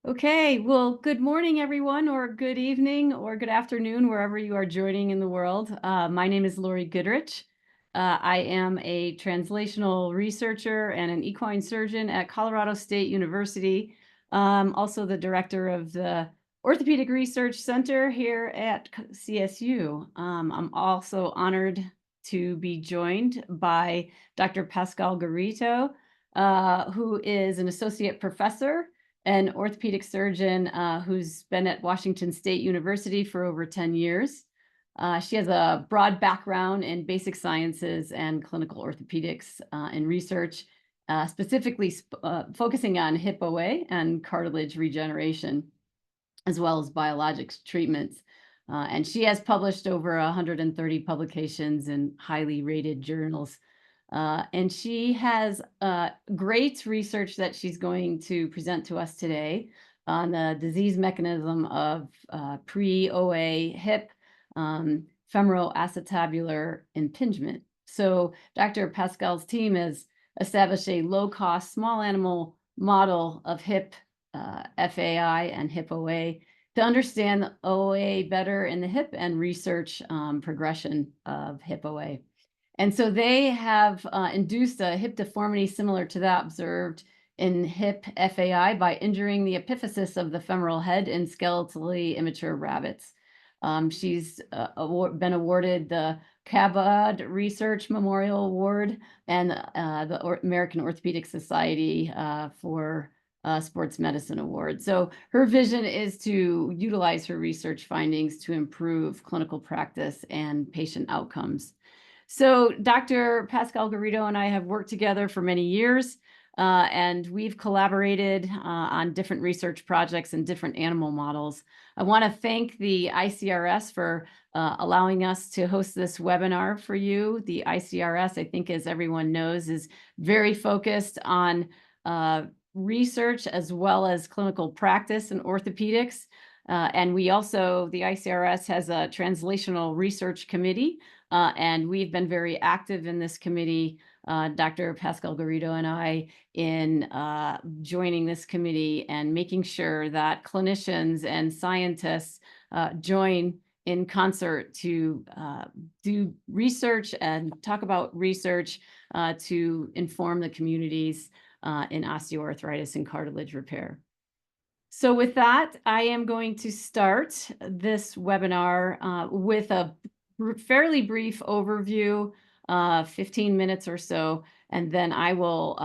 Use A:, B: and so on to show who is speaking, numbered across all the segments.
A: Okay, well, good morning, everyone, or good evening, or good afternoon, wherever you are joining in the world. My name is Laurie Goodrich. I am a translational researcher and an equine surgeon at Colorado State University. Also the director of the Orthopedic Research Center here at CSU. I'm also honored to be joined by Dr. Pascual-Garrido, who is an associate professor, an orthopedic surgeon who's been at Washington State University for over 10 years. She has a broad background in basic sciences and clinical orthopedics and research, specifically focusing on hip OA and cartilage regeneration, as well as biologics treatments. And she has published over 130 publications in highly rated journals. And she has great research that she's going to present to us today on the disease mechanism of pre-OA hip femoral acetabular impingement. So Dr. Pascal's team has established a low-cost small animal model of hip FAI and hip OA to understand the OA better in the hip and research progression of hip OA. And so they have induced a hip deformity similar to that observed in hip FAI by injuring the epiphysis of the femoral head in skeletally immature rabbits. She's been awarded the Cabot Research Memorial Award and the American Orthopedic Society for Sports Medicine Award. So her vision is to utilize her research findings to improve clinical practice and patient outcomes. So Dr. Pascual-Garrido and I have worked together for many years, and we've collaborated on different research projects and different animal models. I want to thank the ICRS for allowing us to host this webinar for you. The ICRS, I think, as everyone knows, is very focused on research as well as clinical practice in orthopedics. And we also, the ICRS has a Translational Research Committee, and we've been very active in this committee, Dr. Pascual-Garrido and I, in joining this committee and making sure that clinicians and scientists join in concert to do research and talk about research to inform the communities in osteoarthritis and cartilage repair. So with that, I am going to start this webinar with a fairly brief overview, 15 minutes or so, and then I will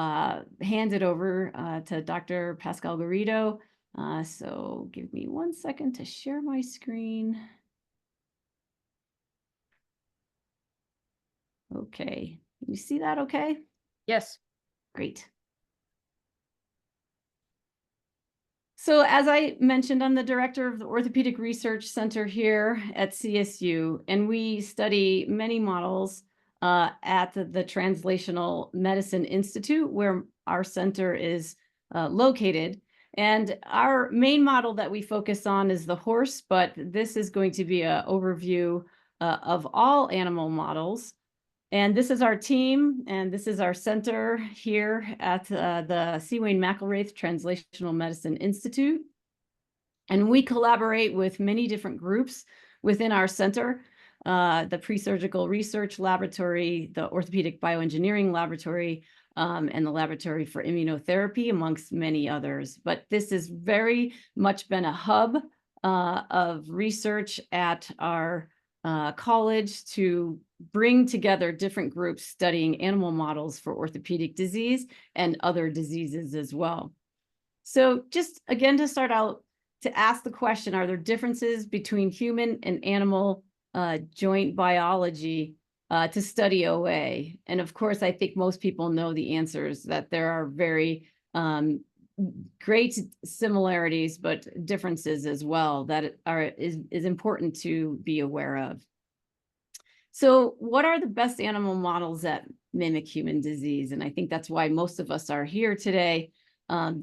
A: hand it over to Dr. Pascual-Garrido. So give me 1 second to share my screen. Okay, can you see that okay?
B: Yes.
A: Great. So as I mentioned, I'm the director of the Orthopedic Research Center here at CSU, and we study many models at the Translational Medicine Institute, where our center is located. And our main model that we focus on is the horse, but this is going to be an overview of all animal models. And this is our team, and this is our center here at the C. Wayne McElraith Translational Medicine Institute. And we collaborate with many different groups within our center, the Pre-Surgical Research Laboratory, the Orthopedic Bioengineering Laboratory, and the Laboratory for Immunotherapy, amongst many others. But this has very much been a hub of research at our college to bring together different groups studying animal models for orthopedic disease and other diseases as well. So just again, to start out, to ask the question, are there differences between human and animal joint biology to study OA? And of course, I think most people know the answers, that there are very great similarities, but differences as well that is important to be aware of. So what are the best animal models that mimic human disease? And I think that's why most of us are here today,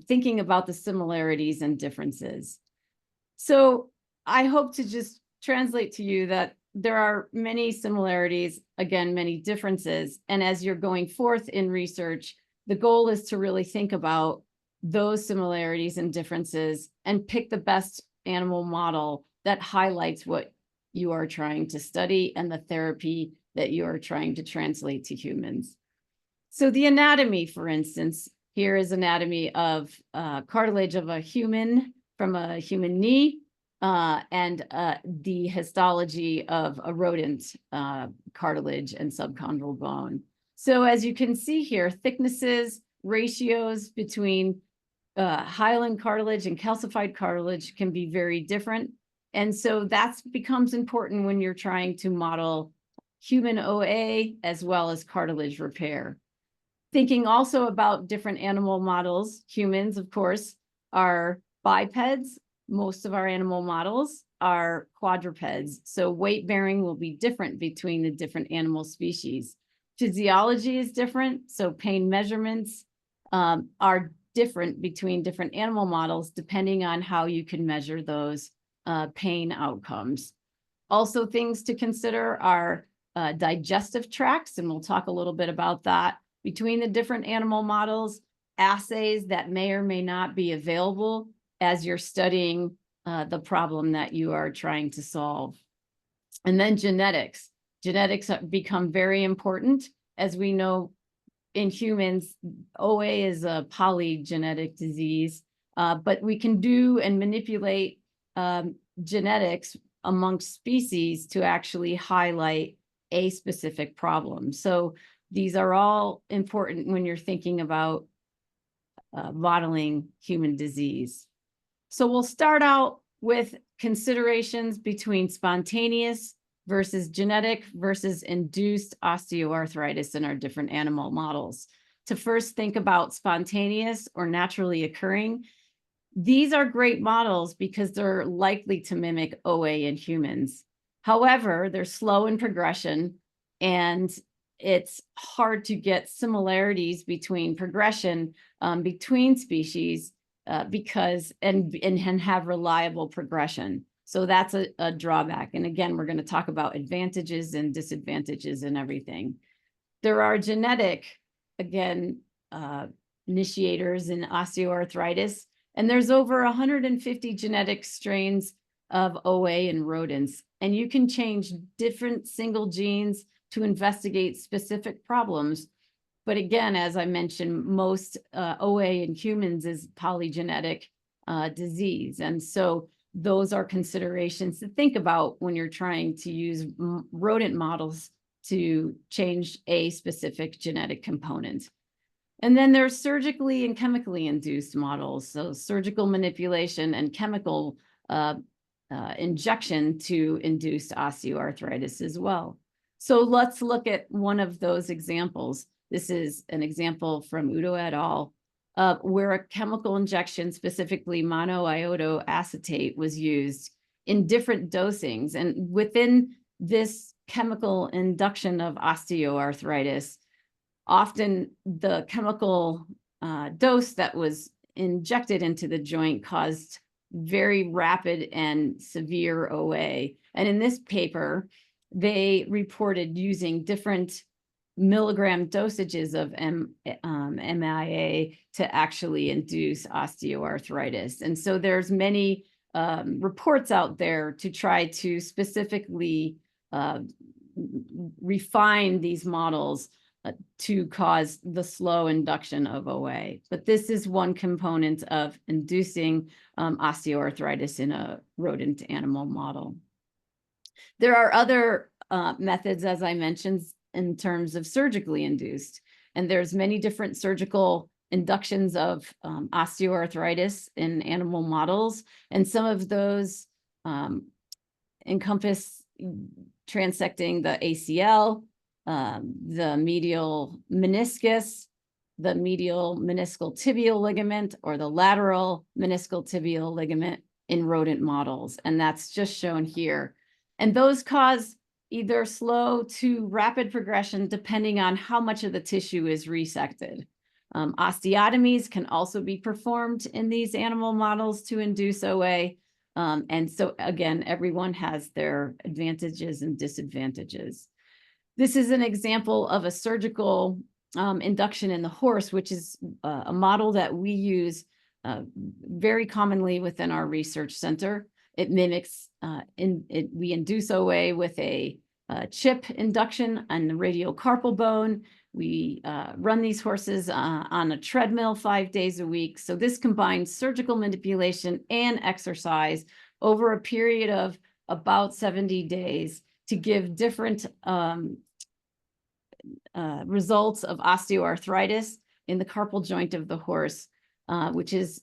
A: thinking about the similarities and differences. So I hope to just translate to you that there are many similarities, again, many differences. And as you're going forth in research, the goal is to really think about those similarities and differences and pick the best animal model that highlights what you are trying to study and the therapy that you are trying to translate to humans. So the anatomy, for instance, here is anatomy of cartilage of a human from a human knee, and the histology of a rodent cartilage and subchondral bone. So as you can see here, thicknesses, ratios between hyaline cartilage and calcified cartilage can be very different. And so that becomes important when you're trying to model human OA as well as cartilage repair. Thinking also about different animal models, humans, of course, are bipeds. Most of our animal models are quadrupeds. So weight bearing will be different between the different animal species. Physiology is different. So pain measurements are different between different animal models, depending on how you can measure those pain outcomes. Also, things to consider are digestive tracts, and we'll talk a little bit about that. Between the different animal models, assays that may or may not be available as you're studying the problem that you are trying to solve. And then genetics. Genetics become very important. As we know, in humans, OA is a polygenetic disease, but we can do and manipulate genetics amongst species to actually highlight a specific problem. So these are all important when you're thinking about modeling human disease. So we'll start out with considerations between spontaneous versus genetic versus induced osteoarthritis in our different animal models. To first think about spontaneous or naturally occurring, these are great models because they're likely to mimic OA in humans. However, they're slow in progression, and it's hard to get similarities between progression between species because have reliable progression. So that's a drawback. And again, we're going to talk about advantages and disadvantages and everything. There are genetic, again, initiators in osteoarthritis, and there's over 150 genetic strains of OA in rodents. And you can change different single genes to investigate specific problems. But again, as I mentioned, most OA in humans is polygenetic disease. And so those are considerations to think about when you're trying to use rodent models to change a specific genetic component. And then there's surgically and chemically induced models. So surgical manipulation and chemical injection to induce osteoarthritis as well. So let's look at one of those examples. This is an example from Udo et al., where a chemical injection, specifically monoiodoacetate, was used in different dosings. And within this chemical induction of osteoarthritis, often the chemical dose that was injected into the joint caused very rapid and severe OA. And in this paper, they reported using different milligram dosages of MIA to actually induce osteoarthritis. And so there's many reports out there to try to specifically refine these models to cause the slow induction of OA. But this is one component of inducing osteoarthritis in a rodent animal model. There are other methods, as I mentioned, in terms of surgically induced. And there's many different surgical inductions of osteoarthritis in animal models. And some of those encompass transecting the ACL, the medial meniscus, the medial meniscal tibial ligament, or the lateral meniscal tibial ligament in rodent models. And that's just shown here. And those cause either slow to rapid progression depending on how much of the tissue is resected. Osteotomies can also be performed in these animal models to induce OA. And so again, everyone has their advantages and disadvantages. This is an example of a surgical induction in the horse, which is a model that we use very commonly within our research center. It mimics, we induce OA with a chip induction on the radiocarpal bone. We run these horses on a treadmill 5 days a week. So this combines surgical manipulation and exercise over a period of about 70 days to give different results of osteoarthritis in the carpal joint of the horse, which is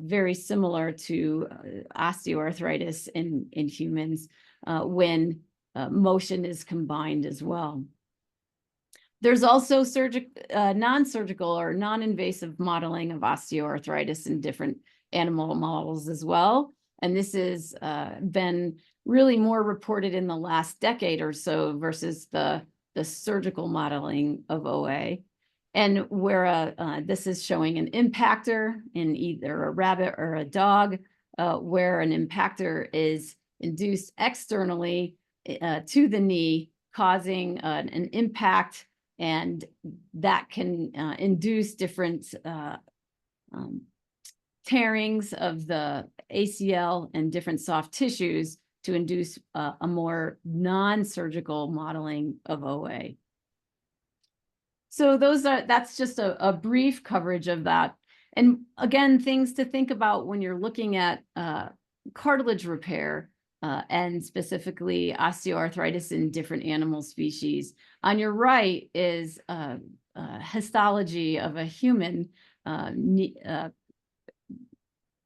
A: very similar to osteoarthritis in humans when motion is combined as well. There's also non-surgical or non-invasive modeling of osteoarthritis in different animal models as well. And this has been really more reported in the last decade or so versus the surgical modeling of OA. And where this is showing an impactor in either a rabbit or a dog, where an impactor is induced externally to the knee, causing an impact, and that can induce different tearings of the ACL and different soft tissues to induce a more non-surgical modeling of OA. So that's just a brief coverage of that. And again, things to think about when you're looking at cartilage repair and specifically osteoarthritis in different animal species. On your right is histology of a human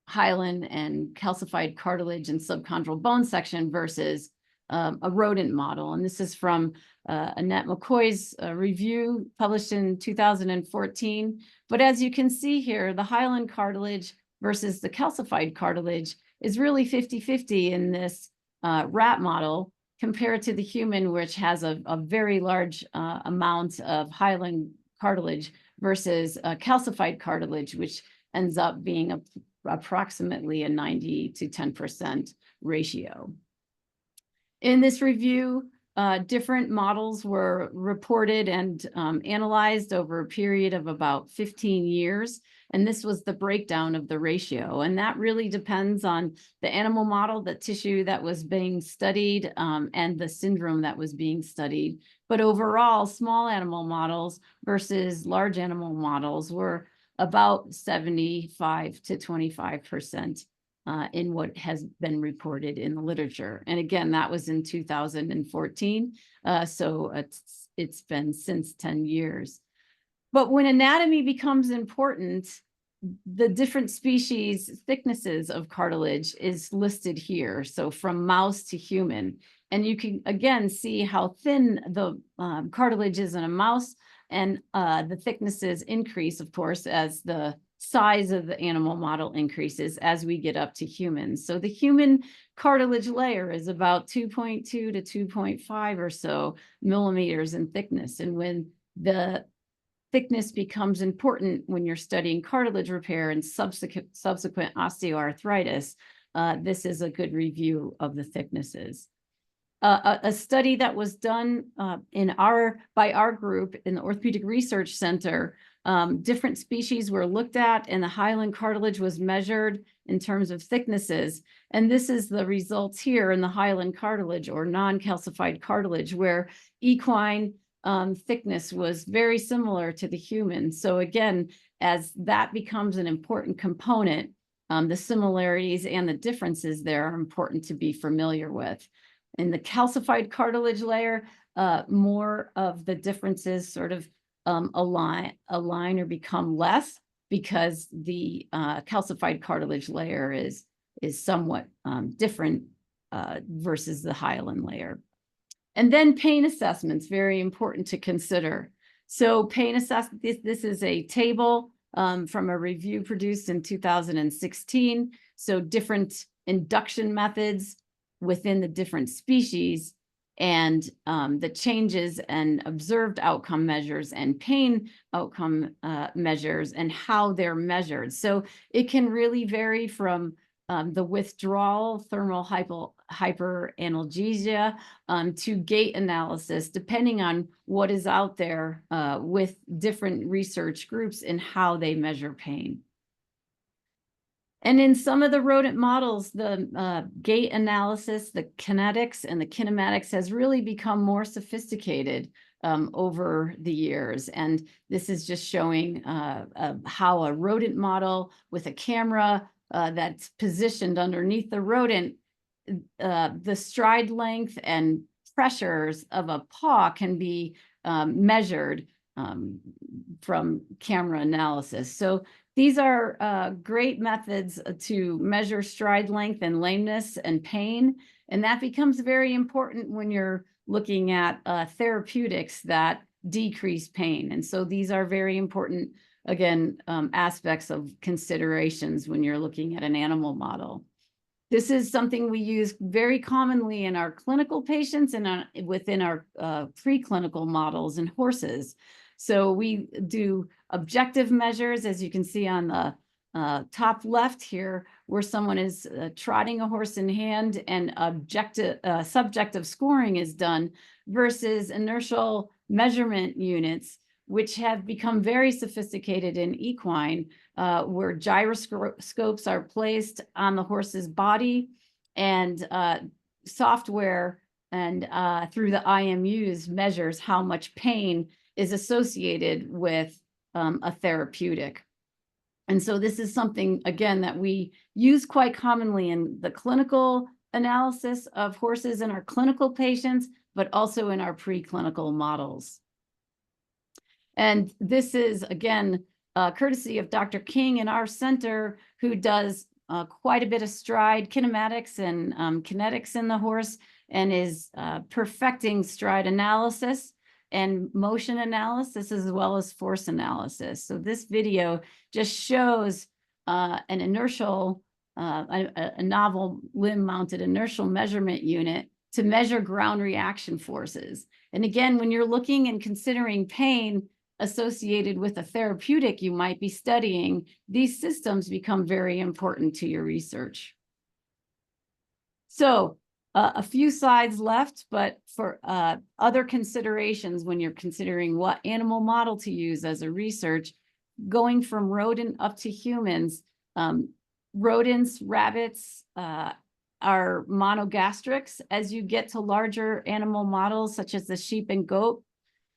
A: hyaline and calcified cartilage and subchondral bone section versus a rodent model. And this is from Annette McCoy's review published in 2014. But as you can see here, the hyaline cartilage versus the calcified cartilage is really 50-50 in this rat model compared to the human, which has a very large amount of hyaline cartilage versus calcified cartilage, which ends up being approximately a 90 to 10% ratio. In this review, different models were reported and analyzed over a period of about 15 years. And this was the breakdown of the ratio. And that really depends on the animal model, the tissue that was being studied, and the syndrome that was being studied. But overall, small animal models versus large animal models were about 75 to 25% in what has been reported in the literature. And again, that was in 2014. So it's been since 10 years. But when anatomy becomes important, the different species thicknesses of cartilage is listed here. So from mouse to human. And you can, again, see how thin the cartilage is in a mouse, and the thicknesses increase, of course, as the size of the animal model increases as we get up to humans. So the human cartilage layer is about 2.2 to 2.5 or so millimeters in thickness. And when the thickness becomes important when you're studying cartilage repair and subsequent osteoarthritis, this is a good review of the thicknesses. A study that was done by our group in the Orthopedic Research Center, different species were looked at, and the hyaline cartilage was measured in terms of thicknesses. And this is the results here in the hyaline cartilage or non-calcified cartilage, where equine thickness was very similar to the human. So again, as that becomes an important component, the similarities and the differences there are important to be familiar with. In the calcified cartilage layer, more of the differences sort of align or become less, because the calcified cartilage layer is somewhat different versus the hyaline layer. And then pain assessments, very important to consider. So pain assessment, this is a table from a review produced in 2016. So different induction methods within the different species, and the changes and observed outcome measures and pain outcome measures and how they're measured. So it can really vary from the withdrawal, thermal hyperanalgesia, to gait analysis, depending on what is out there with different research groups and how they measure pain. And in some of the rodent models, the gait analysis, the kinetics and the kinematics has really become more sophisticated over the years. And this is just showing how a rodent model with a camera that's positioned underneath the rodent, the stride length and pressures of a paw can be measured from camera analysis. So these are great methods to measure stride length and lameness and pain. And that becomes very important when you're looking at therapeutics that decrease pain. And so these are very important, again, aspects of considerations when you're looking at an animal model. This is something we use very commonly in our clinical patients and within our preclinical models in horses. So we do objective measures, as you can see on the top left here, where someone is trotting a horse in hand and subjective scoring is done, versus inertial measurement units, which have become very sophisticated in equine, where gyroscopes are placed on the horse's body, and software and through the IMUs measures how much pain is associated with a therapeutic. And so this is something, again, that we use quite commonly in the clinical analysis of horses in our clinical patients, but also in our preclinical models. And this is, again, courtesy of Dr. King in our center, who does quite a bit of stride kinematics and kinetics in the horse, and is perfecting stride analysis and motion analysis, as well as force analysis. So this video just shows an inertial, a novel limb-mounted inertial measurement unit to measure ground reaction forces. And again, when you're looking and considering pain associated with a therapeutic you might be studying, these systems become very important to your research. So a few slides left, but for other considerations when you're considering what animal model to use as a research, going from rodent up to humans, rodents, rabbits are monogastrics. As you get to larger animal models, such as the sheep and goat,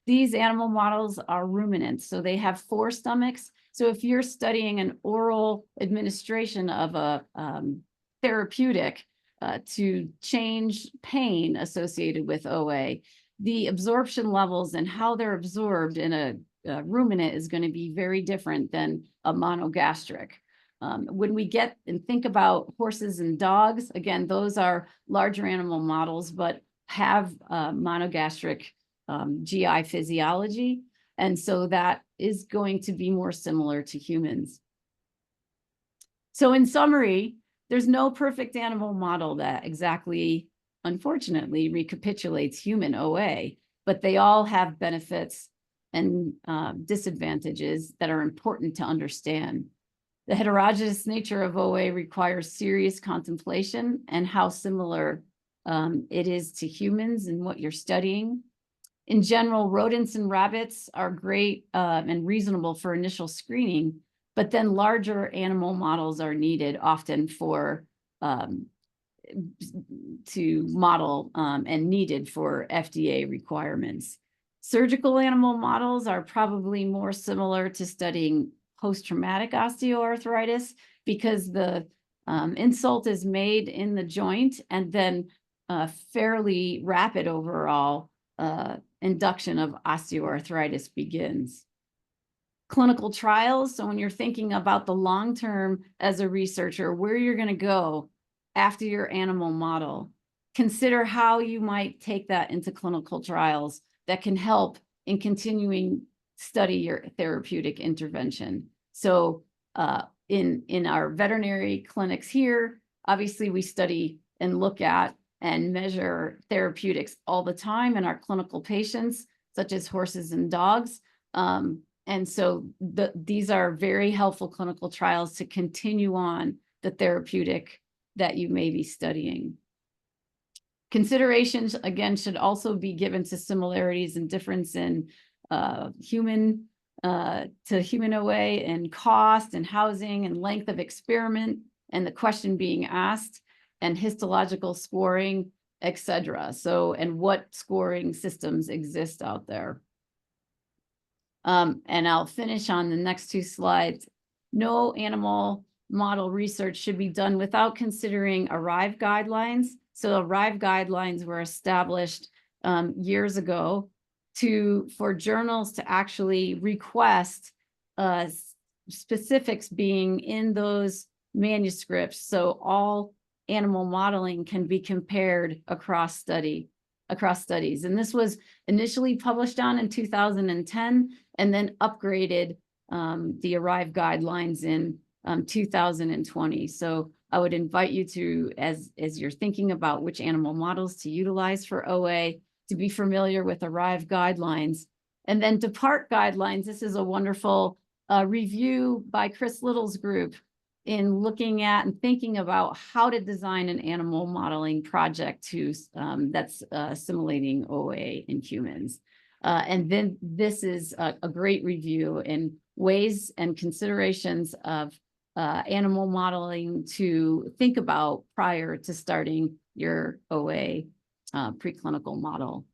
A: these animal models are ruminants, so they have 4 stomachs. So if you're studying an oral administration of a therapeutic to change pain associated with OA, the absorption levels and how they're absorbed in a ruminant is going to be very different than a monogastric. When we get and think about horses and dogs, again, those are larger animal models, but have monogastric GI physiology. And so that is going to be more similar to humans. So in summary, there's no perfect animal model that exactly, unfortunately, recapitulates human OA, but they all have benefits and disadvantages that are important to understand. The heterogeneous nature of OA requires serious contemplation and how similar it is to humans and what you're studying. In general, rodents and rabbits are great and reasonable for initial screening, but then larger animal models are needed often for to model and needed for FDA requirements. Surgical animal models are probably more similar to studying post-traumatic osteoarthritis, because the insult is made in the joint and then fairly rapid overall induction of osteoarthritis begins. Clinical trials, so when you're thinking about the long term as a researcher, where you're going to go after your animal model, consider how you might take that into clinical trials that can help in continuing study your therapeutic intervention. So in our veterinary clinics here, obviously we study and look at and measure therapeutics all the time in our clinical patients, such as horses and dogs. And so these are very helpful clinical trials to continue on the therapeutic that you may be studying. Considerations, again, should also be given to similarities and difference in human to human OA and cost and housing and length of experiment, and the question being asked, and histological scoring, etc. So, and what scoring systems exist out there. And I'll finish on the next two slides. No animal model research should be done without considering ARRIVE guidelines. So ARRIVE guidelines were established years ago for journals to actually request specifics being in those manuscripts, so all animal modeling can be compared across studies. And this was initially published in 2010, and then upgraded the ARRIVE guidelines in 2020. So I would invite you to, as you're thinking about which animal models to utilize for OA, to be familiar with ARRIVE guidelines. And then DEPART guidelines, this is a wonderful review by Chris Little's group in looking at and thinking about how to design an animal modeling project that's assimilating OA in humans. And then this is a great review in ways and considerations of animal modeling to think about prior to starting your OA preclinical model.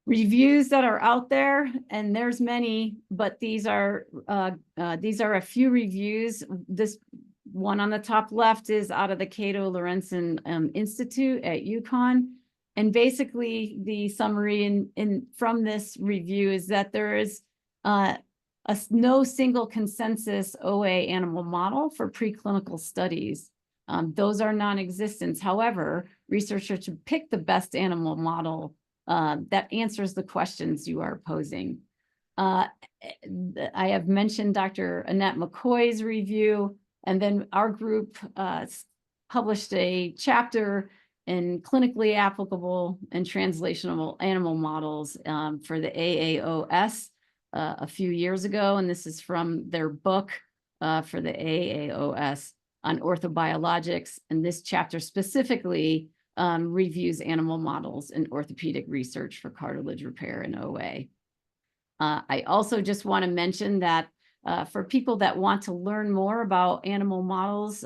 A: Reviews that are out there, and there's many, but these are a few reviews. This one on the top left is out of the Cato Lorenzen Institute at UConn. And basically the summary from this review is that there is no single consensus OA animal model for preclinical studies. Those are non-existent. However, researchers should pick the best animal model that answers the questions you are posing. I have mentioned Dr. Annette McCoy's review, and then our group published a chapter in clinically applicable and translational animal models for the AAOS a few years ago, and this is from their book for the AAOS on orthobiologics, and this chapter specifically reviews animal models in orthopedic research for cartilage repair and OA. I also just want to mention that for people that want to learn more about animal models,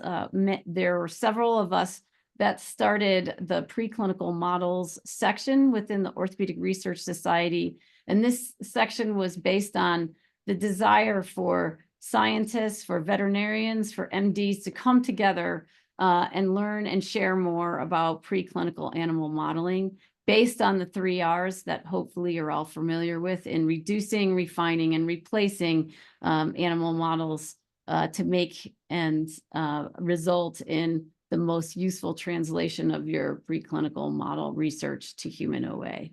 A: there were several of us that started the preclinical models section within the Orthopedic Research Society. And this section was based on the desire for scientists, for veterinarians, for MDs to come together and learn and share more about preclinical animal modeling based on the 3 R's that hopefully you're all familiar with in reducing, refining, and replacing animal models to make and result in the most useful translation of your preclinical model research to human OA.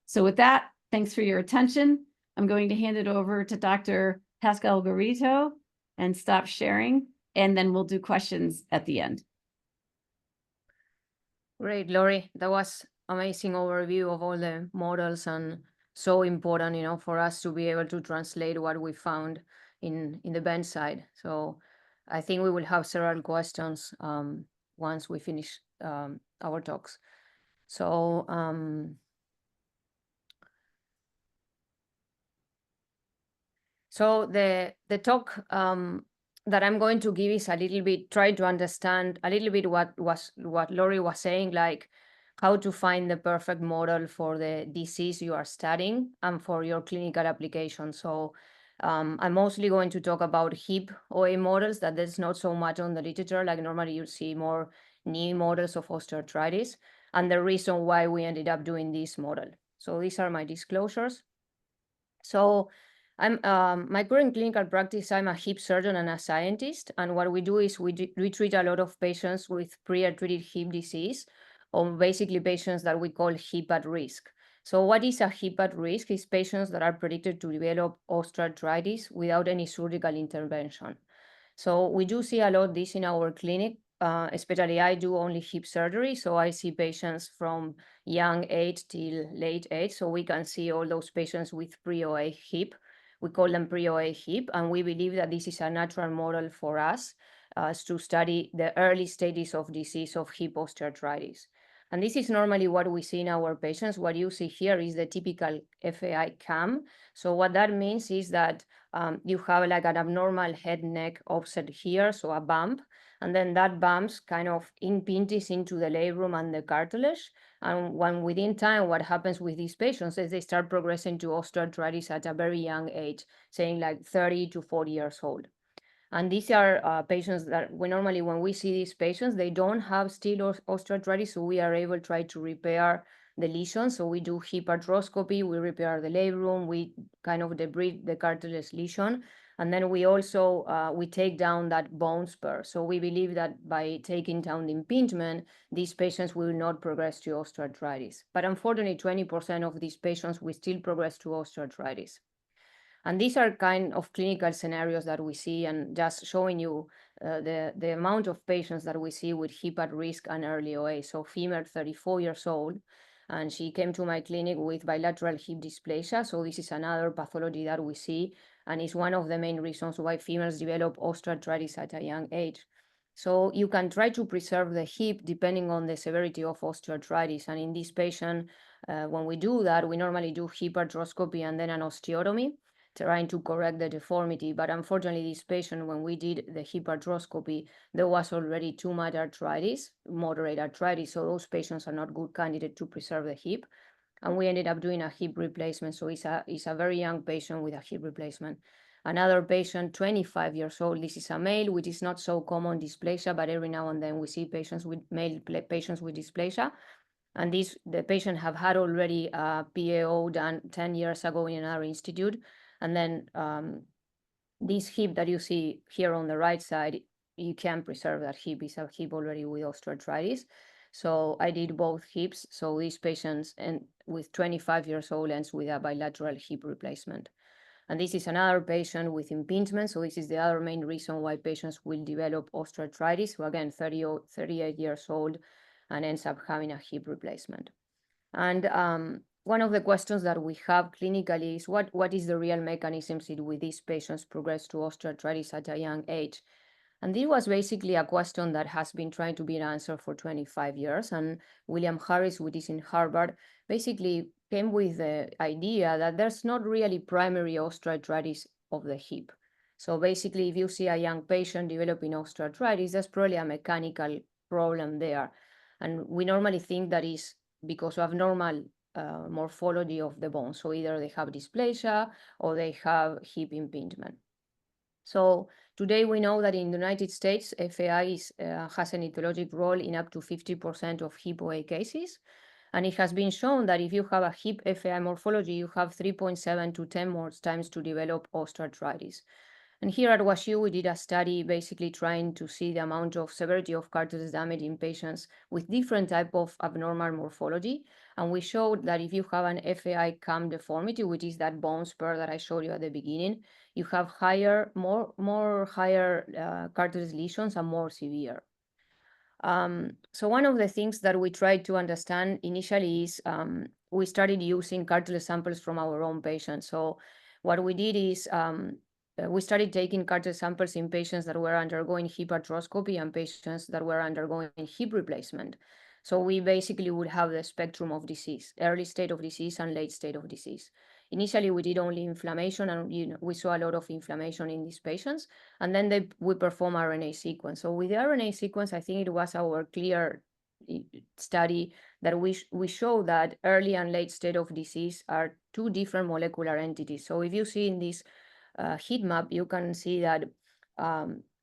A: So with that, thanks for your attention. I'm going to hand it over to Dr. Pascual-Garrido and stop sharing, and then we'll do questions at the end.
B: Great, Laurie. That was amazing overview of all the models, and so important, you know, for us to be able to translate what we found in the bedside. So I think we will have several questions once we finish our talks. So the talk that I'm going to give is a little bit, try to understand a little bit what Laurie was saying, like how to find the perfect model for the disease you are studying and for your clinical application. So I'm mostly going to talk about hip OA models that there's not so much on the literature, like normally you see more knee models of osteoarthritis, and the reason why we ended up doing this model. So these are my disclosures. So my current clinical practice, I'm a hip surgeon and a scientist. And what we do is we treat a lot of patients with pre-arthritic hip disease, or basically patients that we call hip at risk. So what is a hip at risk? Is patients that are predicted to develop osteoarthritis without any surgical intervention. So we do see a lot this in our clinic, especially I do only hip surgery. So I see patients from young age till late age. So we can see all those patients with pre-OA hip. We call them pre-OA hip, and we believe that this is a natural model for us to study the early stages of disease of hip osteoarthritis. And this is normally what we see in our patients. What you see here is the typical FAI cam. So what that means is that you have like an abnormal head neck offset here, so a bump, and then that bumps kind of impinges into the labrum and the cartilage. And when within time, what happens with these patients is they start progressing to osteoarthritis at a very young age, saying like 30 to 40 years old. And these are patients that we normally, when we see these patients, they don't have still osteoarthritis, so we are able to try to repair the lesion. So we do hip arthroscopy, we repair the labrum, we kind of debride the cartilage lesion, and then we also we take down that bone spur. So we believe that by taking down the impingement, these patients will not progress to osteoarthritis. But unfortunately, 20% of these patients will still progress to osteoarthritis. And these are kind of clinical scenarios that we see, and just showing you the amount of patients that we see with hip at risk and early OA. So female, 34 years old, and she came to my clinic with bilateral hip dysplasia. So this is another pathology that we see, and is one of the main reasons why females develop osteoarthritis at a young age. So you can try to preserve the hip depending on the severity of osteoarthritis. And in this patient, when we do that, we normally do hip arthroscopy and then an osteotomy, trying to correct the deformity. But unfortunately, this patient, when we did the hip arthroscopy, there was already too much arthritis, moderate arthritis. So those patients are not good candidate to preserve the hip. And we ended up doing a hip replacement. So it's a very young patient with a hip replacement. Another patient, 25 years old, this is a male, which is not so common dysplasia, but every now and then we see patients with male patients with dysplasia. And the patient have had already a PAO done 10 years ago in another institute. And then this hip that you see here on the right side, you can preserve that hip. It's a hip already with osteoarthritis. So I did both hips. So these patients and with 25 years old ends with a bilateral hip replacement. And this is another patient with impingement. So this is the other main reason why patients will develop osteoarthritis. So again, 38 years old and ends up having a hip replacement. And one of the questions that we have clinically is what is the real mechanisms with these patients progress to osteoarthritis at a young age? And this was basically a question that has been trying to be answered for 25 years. And William Harris, who is in Harvard, basically came with the idea that there's not really primary osteoarthritis of the hip. So basically, if you see a young patient developing osteoarthritis, there's probably a mechanical problem there. And we normally think that is because of abnormal morphology of the bone. So either they have dysplasia or they have hip impingement. So today we know that in the United States, FAI has an etiologic role in up to 50% of hip OA cases. And it has been shown that if you have a hip FAI morphology, you have 3.7 to 10 more times to develop osteoarthritis. And here at WashU, we did a study basically trying to see the amount of severity of cartilage damage in patients with different type of abnormal morphology. And we showed that if you have an FAI cam deformity, which is that bone spur that I showed you at the beginning, you have more higher cartilage lesions and more severe. So one of the things that we tried to understand initially is we started using cartilage samples from our own patients. So what we did is we started taking cartilage samples in patients that were undergoing hip arthroscopy and patients that were undergoing hip replacement. So we basically would have the spectrum of disease, early state of disease and late state of disease. Initially, we did only inflammation, and we saw a lot of inflammation in these patients. And then we perform RNA sequence. So with the RNA sequence, I think it was our clear study that we show that early and late state of disease are two different molecular entities. So if you see in this heat map, you can see that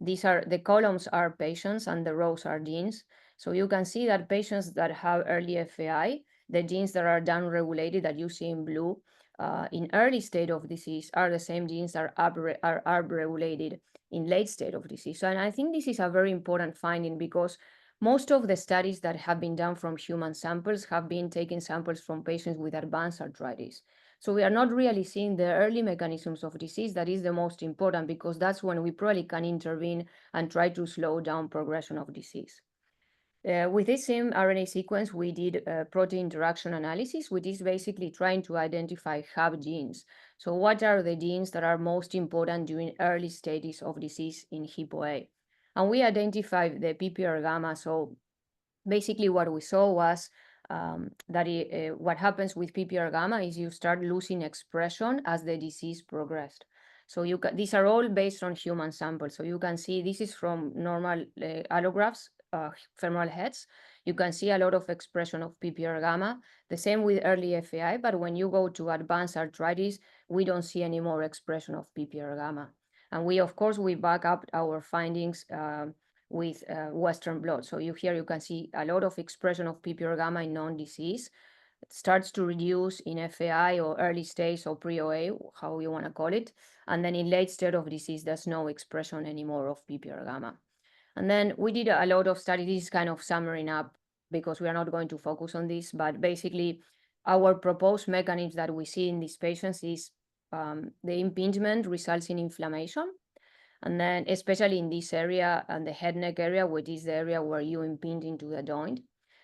B: these are the columns are patients and the rows are genes. So you can see that patients that have early FAI, the genes that are downregulated that you see in blue in early state of disease are the same genes that are upregulated in late state of disease. And I think this is a very important finding because most of the studies that have been done from human samples have been taking samples from patients with advanced arthritis. So we are not really seeing the early mechanisms of disease. That is the most important because that's when we probably can intervene and try to slow down progression of disease. With this same RNA sequence, we did protein interaction analysis, which is basically trying to identify hub genes. So what are the genes that are most important during early stages of disease in hip OA? And we identified the PPR gamma. So basically what we saw was that what happens with PPR gamma is you start losing expression as the disease progressed. So these are all based on human samples. So you can see this is from normal allografts, femoral heads. You can see a lot of expression of PPR gamma. The same with early FAI, but when you go to advanced arthritis, we don't see any more expression of PPR gamma. And we, of course, we back up our findings with Western blot. So here you can see a lot of expression of PPR gamma in non-disease. It starts to reduce in FAI or early stage or pre-OA, how you want to call it. And then in late state of disease, there's no expression anymore of PPR gamma. And then we did a lot of studies. This is kind of summing up because we are not going to focus on this, but basically our proposed mechanism that we see in these patients is the impingement results in inflammation. And then especially in this area and the head neck area, which is the area where you impinge into the joint.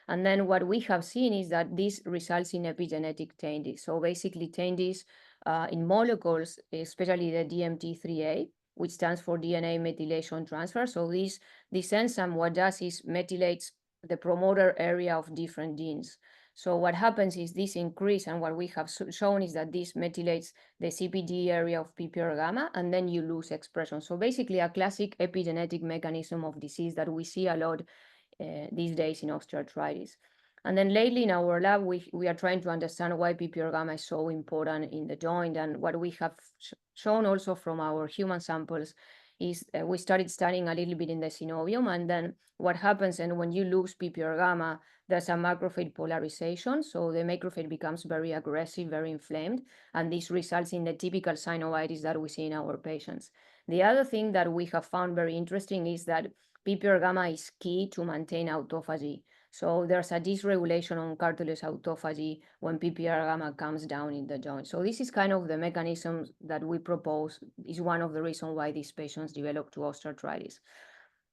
B: And then what we have seen is that this results in epigenetic changes. So basically changes in molecules, especially the DMT3A, which stands for DNA methylation transfer. So this enzyme, what does is methylates the promoter area of different genes. So what happens is this increase, and what we have shown is that this methylates the CPD area of PPR gamma, and then you lose expression. So basically a classic epigenetic mechanism of disease that we see a lot these days in osteoarthritis. And then lately in our lab, we are trying to understand why PPR gamma is so important in the joint. And what we have shown also from our human samples is we started studying a little bit in the synovium, and then what happens, and when you lose PPR gamma, there's a macrophage polarization. So the macrophage becomes very aggressive, very inflamed, and this results in the typical synovitis that we see in our patients. The other thing that we have found very interesting is that PPR gamma is key to maintain autophagy. So there's a dysregulation on cartilage autophagy when PPR gamma comes down in the joint. So this is kind of the mechanism that we propose is one of the reasons why these patients develop to osteoarthritis.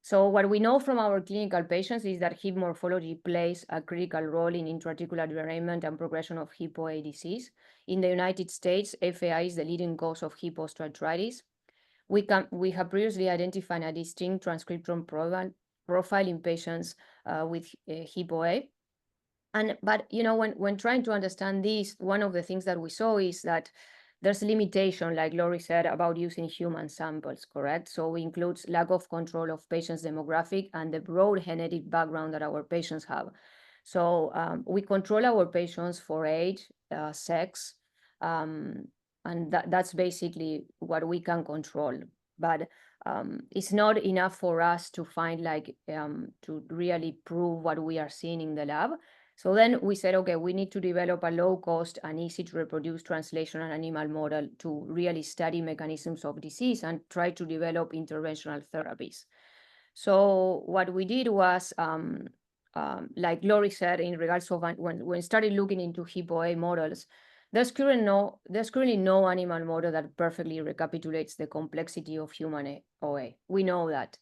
B: So what we know from our clinical patients is that hip morphology plays a critical role in intra-articular derailment and progression of hip OA disease. In the United States, FAI is the leading cause of hip osteoarthritis. We have previously identified a distinct transcriptome profile in patients with hip OA. But when trying to understand this, one of the things that we saw is that there's limitation, like Laurie said, about using human samples, correct? So it includes lack of control of patients' demographic and the broad genetic background that our patients have. So we control our patients for age, sex, and that's basically what we can control. But it's not enough for us to find to really prove what we are seeing in the lab. So then we said, okay, we need to develop a low cost and easy to reproduce translational animal model to really study mechanisms of disease and try to develop interventional therapies. So what we did was, like Laurie said, in regards to when we started looking into hip OA models, there's currently no animal model that perfectly recapitulates the complexity of human OA. We know that.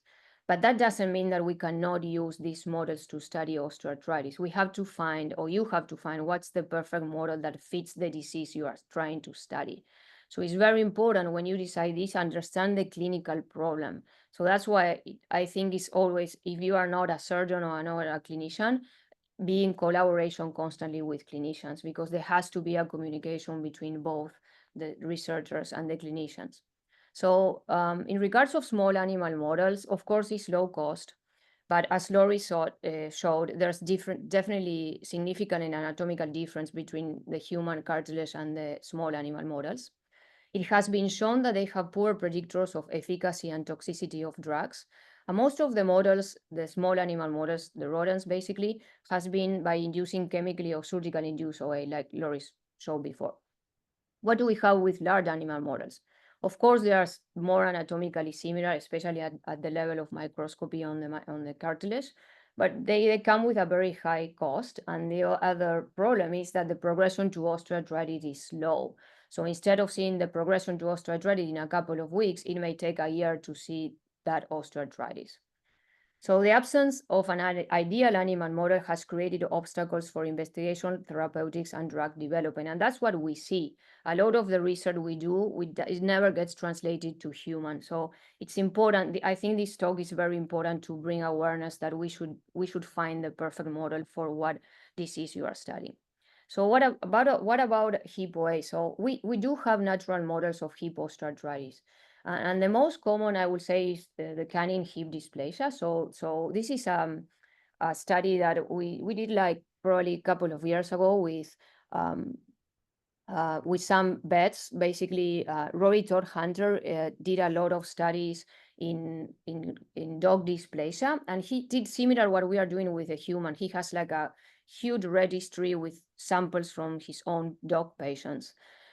B: But that doesn't mean that we cannot use these models to study osteoarthritis. We have to find, or you have to find, what's the perfect model that fits the disease you are trying to study. So it's very important when you decide this, understand the clinical problem. So that's why I think it's always, if you are not a surgeon or not a clinician, be in collaboration constantly with clinicians, because there has to be a communication between both the researchers and the clinicians. So in regards of small animal models, of course, it's low cost, but as Laurie showed, there's definitely significant and anatomical difference between the human cartilage and the small animal models. It has been shown that they have poor predictors of efficacy and toxicity of drugs. And most of the models, the small animal models, the rodents basically, has been by inducing chemically or surgically induced OA, like Laurie showed before. What do we have with large animal models? Of course, they are more anatomically similar, especially at the level of microscopy on the cartilage, but they come with a very high cost. And the other problem is that the progression to osteoarthritis is slow. So instead of seeing the progression to osteoarthritis in a couple of weeks, it may take a year to see that osteoarthritis. So the absence of an ideal animal model has created obstacles for investigation, therapeutics, and drug development. And that's what we see. A lot of the research we do, it never gets translated to human. So it's important. I think this talk is very important to bring awareness that we should find the perfect model for what disease you are studying. So what about hip OA? So we do have natural models of hip osteoarthritis. And the most common, I would say, is the canine hip dysplasia. So this is a study that we did like probably a couple of years ago with some vets. Basically, Rory Todd Hunter did a lot of studies in dog dysplasia, and he did similar what we are doing with a human. He has like a huge registry with samples from his own dog patients.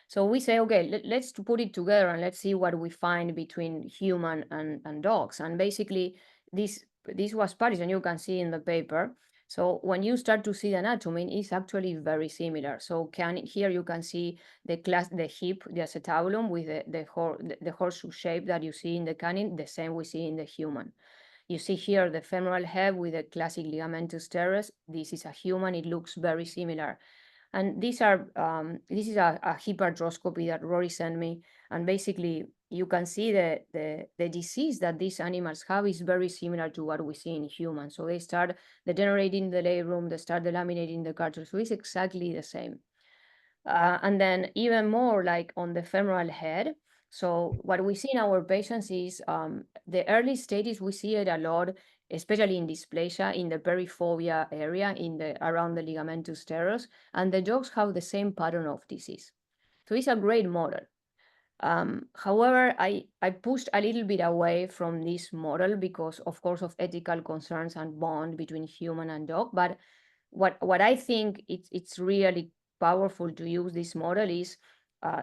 B: So we say, okay, let's put it together and let's see what we find between human and dogs. And basically, this was published, and you can see in the paper. So when you start to see the anatomy, it's actually very similar. So here you can see the hip, the acetabulum with the horseshoe shape that you see in the canine, the same we see in the human. You see here the femoral head with the classic ligamentous teres. This is a human, it looks very similar. And this is a hip arthroscopy that Rory sent me. And basically, you can see the disease that these animals have is very similar to what we see in humans. So they start degenerating the labrum, they start delaminating the cartilage. So it's exactly the same. And then even more like on the femoral head. So what we see in our patients is the early stages, we see it a lot, especially in dysplasia in the perifovea area around the ligamentous teres, and the dogs have the same pattern of disease. So it's a great model. However, I pushed a little bit away from this model because, of course, of ethical concerns and bond between human and dog. But what I think it's really powerful to use this model is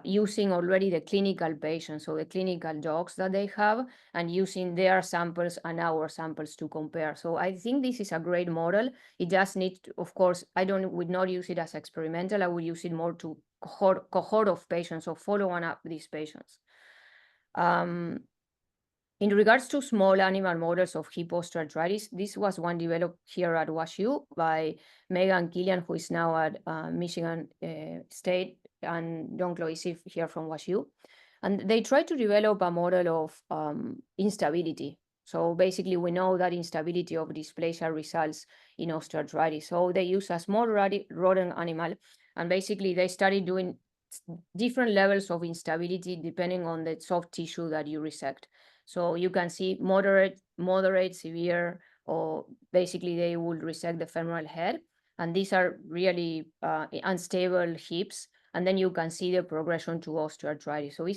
B: using already the clinical patients, so the clinical dogs that they have, and using their samples and our samples to compare. So I think this is a great model. It just needs to, of course, would not use it as experimental. I would use it more to cohort of patients, or following up these patients. In regards to small animal models of hip osteoarthritis, this was one developed here at WashU by Megan Killian, who is now at Michigan State, and Don Cloisi here from WashU. And they tried to develop a model of instability. So basically, we know that instability of dysplasia results in osteoarthritis. So they use a small rodent animal, and basically they started doing different levels of instability depending on the soft tissue that you resect. So you can see moderate, severe, or basically they will resect the femoral head. And these are really unstable hips. And then you can see the progression to osteoarthritis. So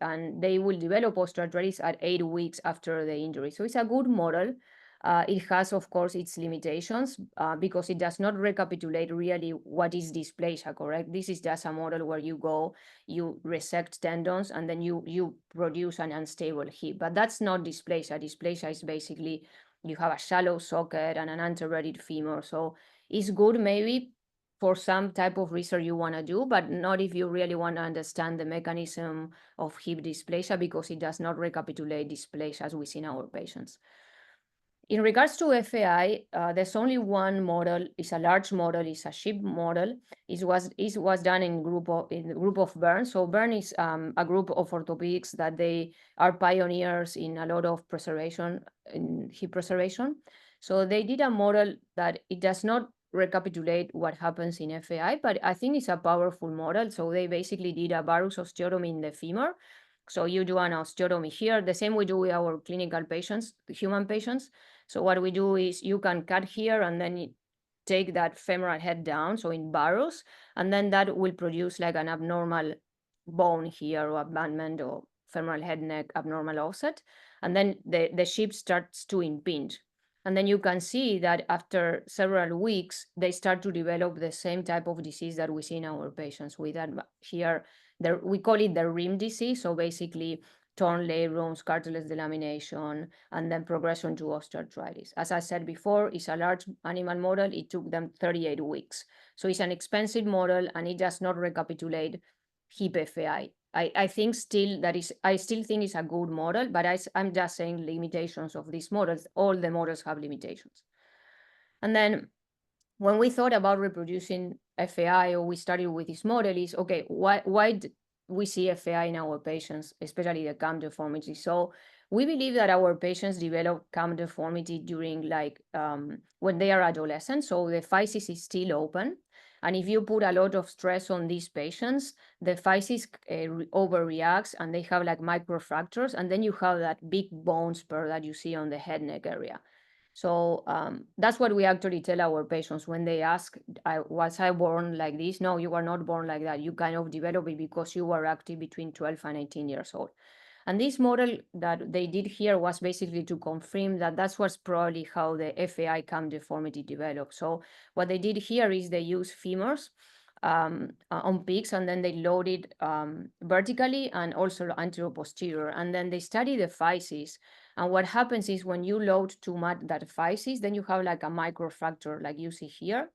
B: and they will develop osteoarthritis at 8 weeks after the injury. So it's a good model. It has, of course, its limitations because it does not recapitulate really what is dysplasia, correct? This is just a model where you resect tendons, and then you produce an unstable hip. But that's not dysplasia. Dysplasia is basically you have a shallow socket and an anteroid femur. So it's good maybe for some type of research you want to do, but not if you really want to understand the mechanism of hip dysplasia, because it does not recapitulate dysplasia as we see in our patients. In regards to FAI, there's only one model. It's a large model. It's a sheep model. It was done in the group of Bern. So Bern is a group of orthopedics that they are pioneers in a lot of preservation, in hip preservation. So they did a model that it does not recapitulate what happens in FAI, but I think it's a powerful model. So they basically did a varus osteotomy in the femur. So you do an osteotomy here, the same we do with our clinical patients, human patients. So what we do is you can cut here and then you take that femoral head down, so in varus, and then that will produce like an abnormal bone here, or abandonment, or femoral head neck abnormal offset. And then the sheep starts to impinge. And then you can see that after several weeks, they start to develop the same type of disease that we see in our patients with that here. We call it the rim disease. So basically torn labrums, cartilage delamination, and then progression to osteoarthritis. As I said before, it's a large animal model. It took them 38 weeks. So it's an expensive model, and it does not recapitulate hip FAI. I think still I still think it's a good model, but I'm just saying limitations of these models. All the models have limitations. And then when we thought about reproducing FAI, or we started with this model, is okay, why we see FAI in our patients, especially the cam deformity? So we believe that our patients develop cam deformity during when they are adolescents. So the physis is still open. And if you put a lot of stress on these patients, the physis overreacts and they have like microfractures. And then you have that big bone spur that you see on the head neck area. So that's what we actually tell our patients when they ask, was I born like this? No, you were not born like that. You kind of develop it because you were active between 12 and 18 years old. And this model that they did here was basically to confirm that that's what's probably how the FAI cam deformity developed. So what they did here is they used femurs on pigs, and then they loaded vertically and also anterior-posterior. And then they study the physis. And what happens is when you load too much that physis, then you have like a microfracture like you see here.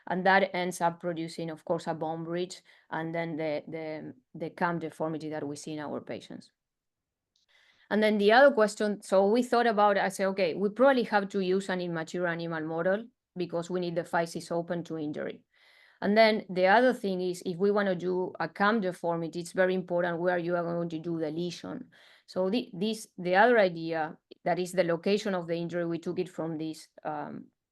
B: And that ends up producing, of course, a bone bridge, and then the cam deformity that we see in our patients. And then the other question, so we thought about, I said, okay, we probably have to use an immature animal model because we need the physis open to injury. And then the other thing is, if we want to do a cam deformity, it's very important where you are going to do the lesion. So the other idea, that is the location of the injury, we took it from this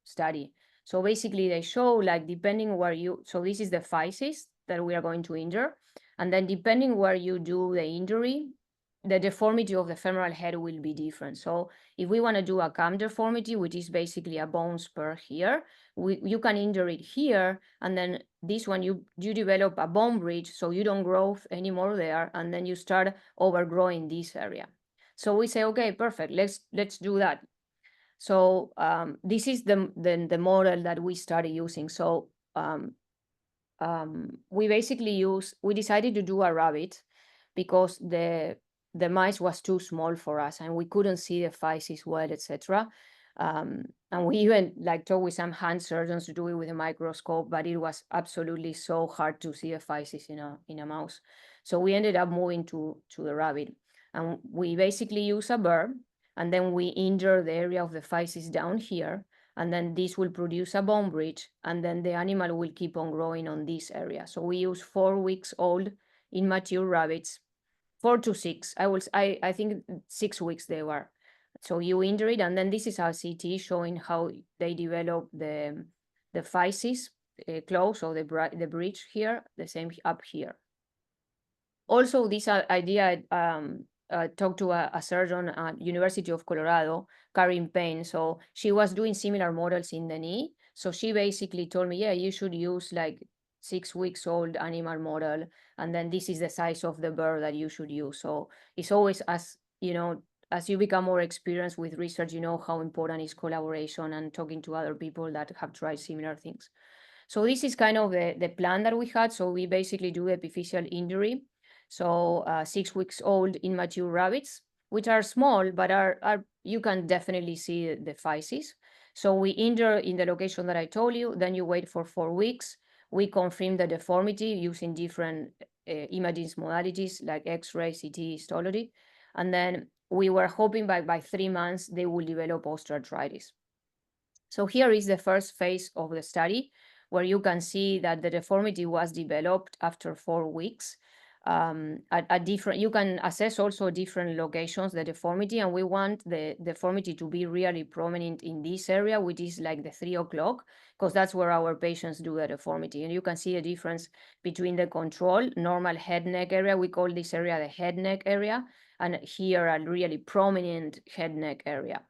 B: study. So basically they show like depending where so this is the physis that we are going to injure. And then depending where you do the injury, the deformity of the femoral head will be different. So if we want to do a cam deformity, which is basically a bone spur here, you can injure it here, and then this one you develop a bone bridge, so you don't grow anymore there, and then you start overgrowing this area. So we say, okay, perfect, let's do that. So this is the model that we started using. So we decided to do a rabbit because the mice was too small for us and we couldn't see the physis well, etc. And we even talked with some hand surgeons to do it with a microscope, but it was absolutely so hard to see a physis in a mouse. So we ended up moving to the rabbit, and we basically use a burr, and then we injure the area of the physis down here, and then this will produce a bone bridge, and then the animal will keep on growing on this area. So we use 4 weeks old immature rabbits, 4 to 6. I think 6 weeks they were. So you injure it, and then this is our CT showing how they develop the physis close, or the bridge here, the same up here. Also, this idea, talked to a surgeon at University of Colorado, Karin Payne. So she was doing similar models in the knee. So she basically told me, yeah, you should use 6 weeks old animal model, and then this is the size of the burr that you should use. So it's always, as you become more experienced with research, you know how important is collaboration and talking to other people that have tried similar things. So this is kind of the plan that we had. So we basically do epiphyseal injury. So 6 weeks old immature rabbits, which are small, but you can definitely see the physis. So we injure in the location that I told you, then you wait for 4 weeks. We confirm the deformity using different imaging modalities like X-ray, CT, histology. And then we were hoping by 3 months, they will develop osteoarthritis. So here is the first phase of the study, where you can see that the deformity was developed after 4 weeks. You can assess also different locations, the deformity, and we want the deformity to be really prominent in this area, which is like the 3 o'clock, because that's where our patients do the deformity. And you can see a difference between the control, normal head neck area, we call this area the head neck area, and here a really prominent head neck area.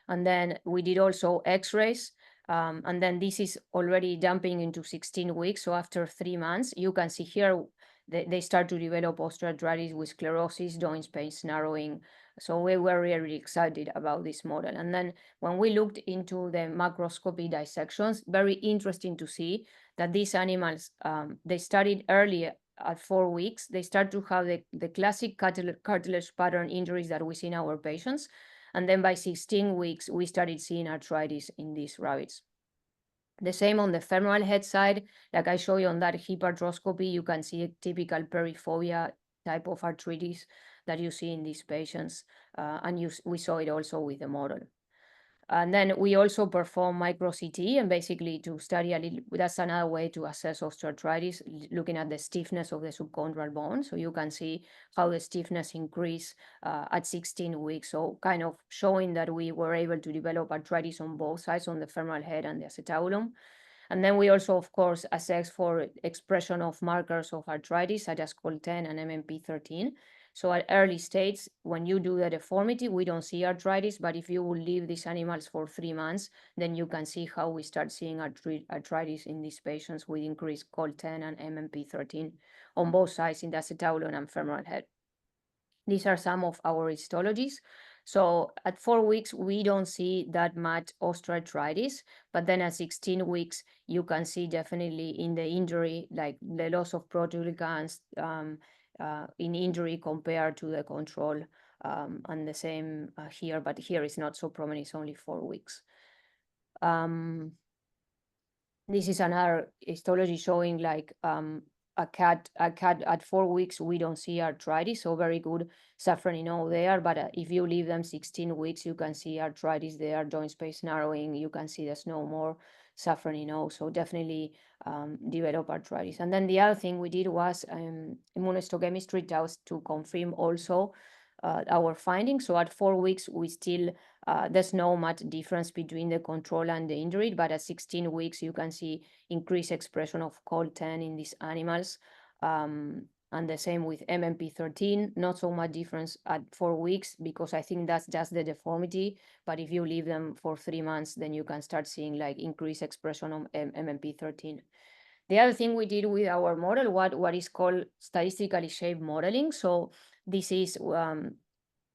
B: And then we did also X-rays. And then this is already jumping into 16 weeks. So after 3 months, you can see here, they start to develop osteoarthritis with sclerosis, joint space narrowing. So we were really excited about this model. And then when we looked into the macroscopy dissections, very interesting to see that these animals, they started early at 4 weeks. They start to have the classic cartilage pattern injuries that we see in our patients. And then by 16 weeks, we started seeing arthritis in these rabbits. The same on the femoral head side, like I show you on that hip arthroscopy, you can see a typical periphobia type of arthritis that you see in these patients, and we saw it also with the model. And then we also perform micro CT, and basically to study a little, that's another way to assess osteoarthritis, looking at the stiffness of the subchondral bone. So you can see how the stiffness increase at 16 weeks. So kind of showing that we were able to develop arthritis on both sides, on the femoral head and the acetabulum. And then we also, of course, assess for expression of markers of arthritis, such as COL10 and MMP13. So at early stages, when you do the deformity, we don't see arthritis, but if you will leave these animals for 3 months, then you can see how we start seeing arthritis in these patients with increased COL10 and MMP13 on both sides in the acetabulum and femoral head. These are some of our histologies. So at 4 weeks, we don't see that much osteoarthritis, but then at 16 weeks, you can see definitely in the injury, like the loss of proteoglycans in injury compared to the control, and the same here, but here it's not so prominent, it's only 4 weeks. This is another histology showing like a cat at 4 weeks, we don't see arthritis, so very good safranin O there. But if you leave them 16 weeks, you can see arthritis there, joint space narrowing. You can see there's no more safranin O, so definitely develop arthritis. And then the other thing we did was immunohistochemistry test to confirm also our findings. So at 4 weeks, we still there's no much difference between the control and the injury, but at 16 weeks, you can see increased expression of COL10 in these animals. And the same with MMP13, not so much difference at 4 weeks, because I think that's just the deformity. But if you leave them for 3 months, then you can start seeing like increased expression of MMP13. The other thing we did with our model, what is called statistically shaped modeling. So this is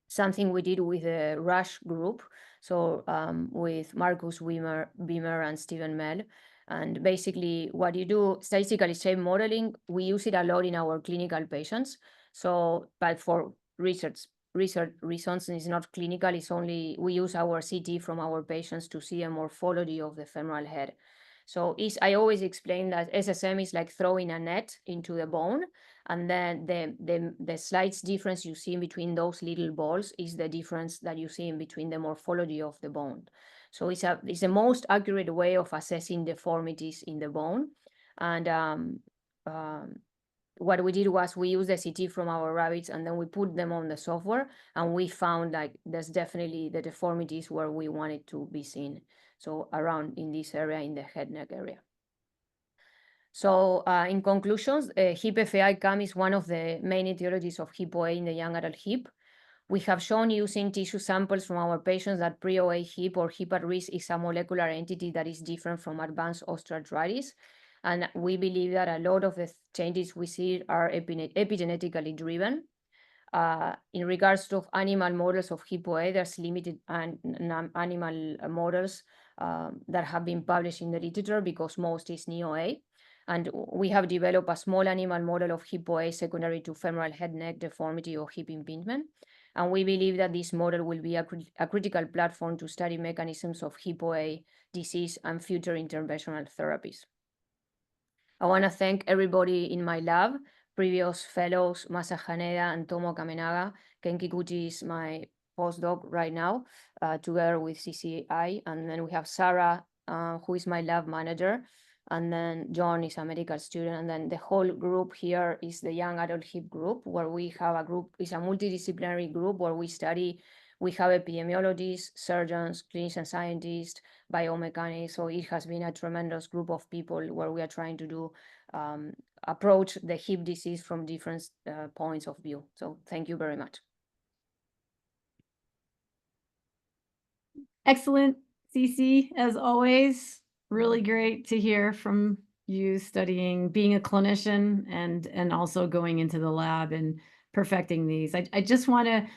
B: something we did with the Rush group, so with Marcus Beamer and Stephen Mell. And basically what you do, statistically shaped modeling, we use it a lot in our clinical patients. So, but for research reasons, it's not clinical, it's only, we use our CT from our patients to see a morphology of the femoral head. So I always explain that SSM is like throwing a net into the bone, and then the slight difference you see in between those little balls is the difference that you see in between the morphology of the bone. So it's the most accurate way of assessing deformities in the bone. And what we did was we used the CT from our rabbits, and then we put them on the software, and we found like there's definitely the deformities where we wanted to be seen. So around in this area, in the head neck area. So in conclusions, hip FAI-CAM is one of the main etiologies of hip OA in the young adult hip. We have shown using tissue samples from our patients that pre-OA hip or hip at risk is a molecular entity that is different from advanced osteoarthritis. And we believe that a lot of the changes we see are epigenetically driven. In regards to animal models of hip OA, there's limited animal models that have been published in the literature because most is knee-OA. And we have developed a small animal model of hip OA secondary to femoral head neck deformity or hip impingement. And we believe that this model will be a critical platform to study mechanisms of hip OA disease and future interventional therapies. I want to thank everybody in my lab, previous fellows, Masa Haneda and Tomo Kamenaga. Ken Kikuchi is my postdoc right now, together with CCI. And then we have Sarah, who is my lab manager. And then John is a medical student. And then the whole group here is the young adult hip group, where we have a group, it's a multidisciplinary group where we have epidemiologists, surgeons, clinician scientists, biomechanics. So it has been a tremendous group of people where we are trying to do approach the hip disease from different points of view. So thank you very much.
A: Excellent, Cece, as always. Really great to hear from you studying, being a clinician, and also going into the lab and perfecting these. I just want to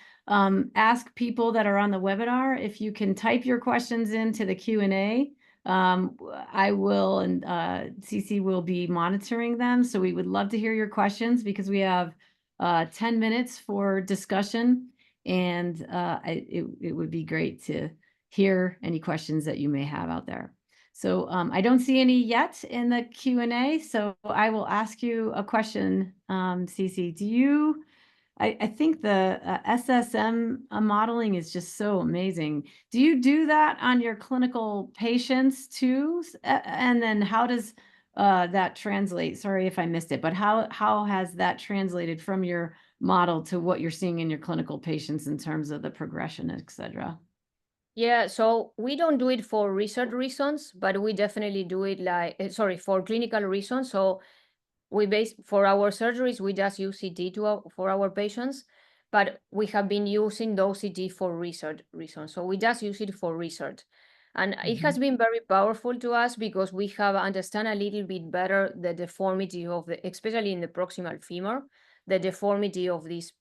A: ask people that are on the webinar, if you can type your questions into the Q&A. I will, and Cece will be monitoring them. So we would love to hear your questions, because we have 10 minutes for discussion, and it would be great to hear any questions that you may have out there. So I don't see any yet in the Q&A, so I will ask you a question, Cece. Do you, I think the SSM modeling is just so amazing. Do you do that on your clinical patients too? And then how does that translate? Sorry if I missed it, but how has that translated from your model to what you're seeing in your clinical patients in terms of the progression, et cetera?
B: Yeah, so we don't do it for research reasons, but we definitely do it like, for clinical reasons. So for our surgeries, we just use CT for our patients, but we have been using those CT for research reasons. So we just use it for research. And it has been very powerful to us because we have understand a little bit better the deformity of especially in the proximal femur, the deformity of these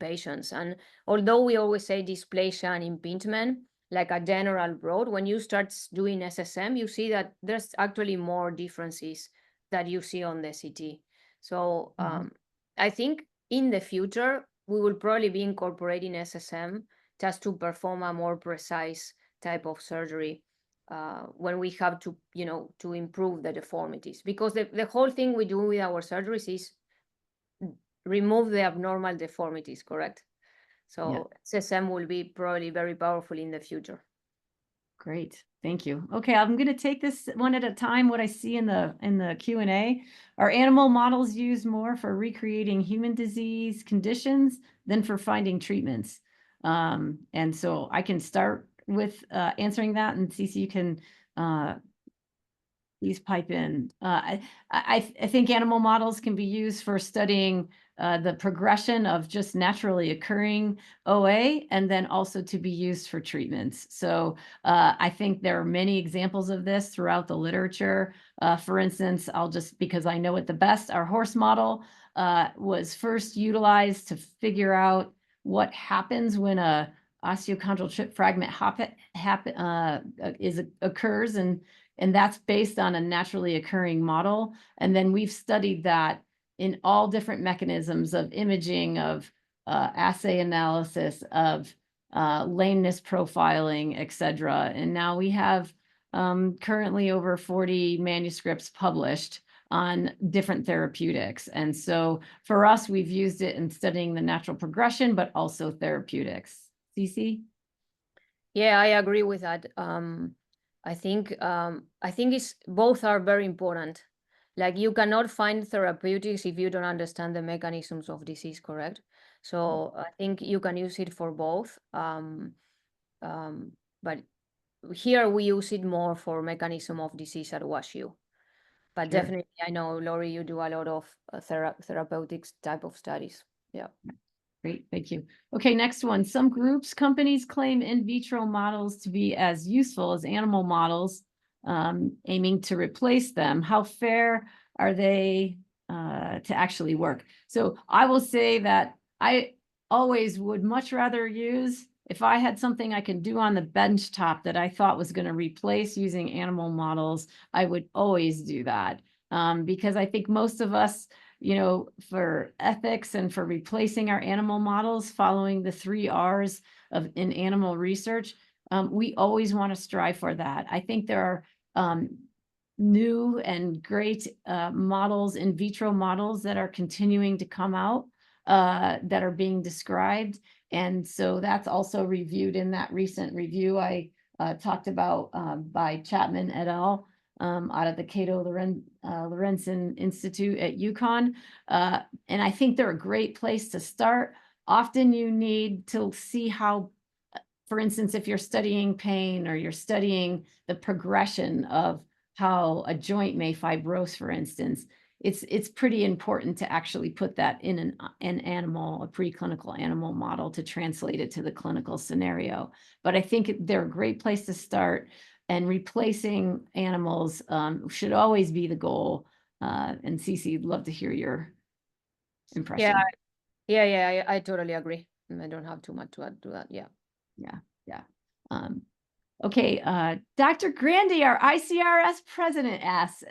B: patients. And although we always say dysplasia and impingement, like a general broad, when you start doing SSM, you see that there's actually more differences that you see on the CT. So I think in the future, we will probably be incorporating SSM just to perform a more precise type of surgery when we have to, to improve the deformities. Because the whole thing we do with our surgeries is remove the abnormal deformities, correct? So SSM will be probably very powerful in the future.
A: Great. Thank you. Okay, I'm going to take this one at a time. What I see in the Q&A, are animal models used more for recreating human disease conditions than for finding treatments? And so I can start with answering that, and Cece, you can please pipe in. I think animal models can be used for studying the progression of just naturally occurring OA, and then also to be used for treatments. So I think there are many examples of this throughout the literature. For instance, because I know it the best, our horse model was first utilized to figure out what happens when a osteochondral chip fragment occurs, and that's based on a naturally occurring model. And then we've studied that in all different mechanisms of imaging, of assay analysis, of lameness profiling, et cetera. And now we have currently over 40 manuscripts published on different therapeutics. And so for us, we've used it in studying the natural progression, but also therapeutics. Cece?
B: Yeah, I agree with that. I think both are very important. Like you cannot find therapeutics if you don't understand the mechanisms of disease, correct? So I think you can use it for both. But here we use it more for mechanism of disease at WashU. But
A: Sure.
B: definitely, I know, Laurie, you do a lot of therapeutics type of studies. Yeah.
A: Great, thank you. Okay, next one. Some companies claim in vitro models to be as useful as animal models, aiming to replace them. How fair are they to actually work? So I will say that I always would much rather use, if I had something I could do on the bench top that I thought was going to replace using animal models, I would always do that. Because I think most of us, for ethics and for replacing our animal models, following the 3 R's in animal research, we always want to strive for that. I think there are new and great models, in vitro models, that are continuing to come out that are being described. And so that's also reviewed in that recent review I talked about by Chapman et al. Out of the Cato Lorenzen Institute at UConn. And I think they're a great place to start. Often you need to see how, for instance, if you're studying pain or you're studying the progression of how a joint may fibrose, for instance, it's pretty important to actually put that in an animal, a preclinical animal model, to translate it to the clinical scenario. But I think they're a great place to start. And replacing animals should always be the goal. And Cece, I'd love to hear your impression.
B: Yeah, I totally agree. I don't have too much to add to that. Yeah.
A: Okay, Dr. Grandy, our ICRS president, asks,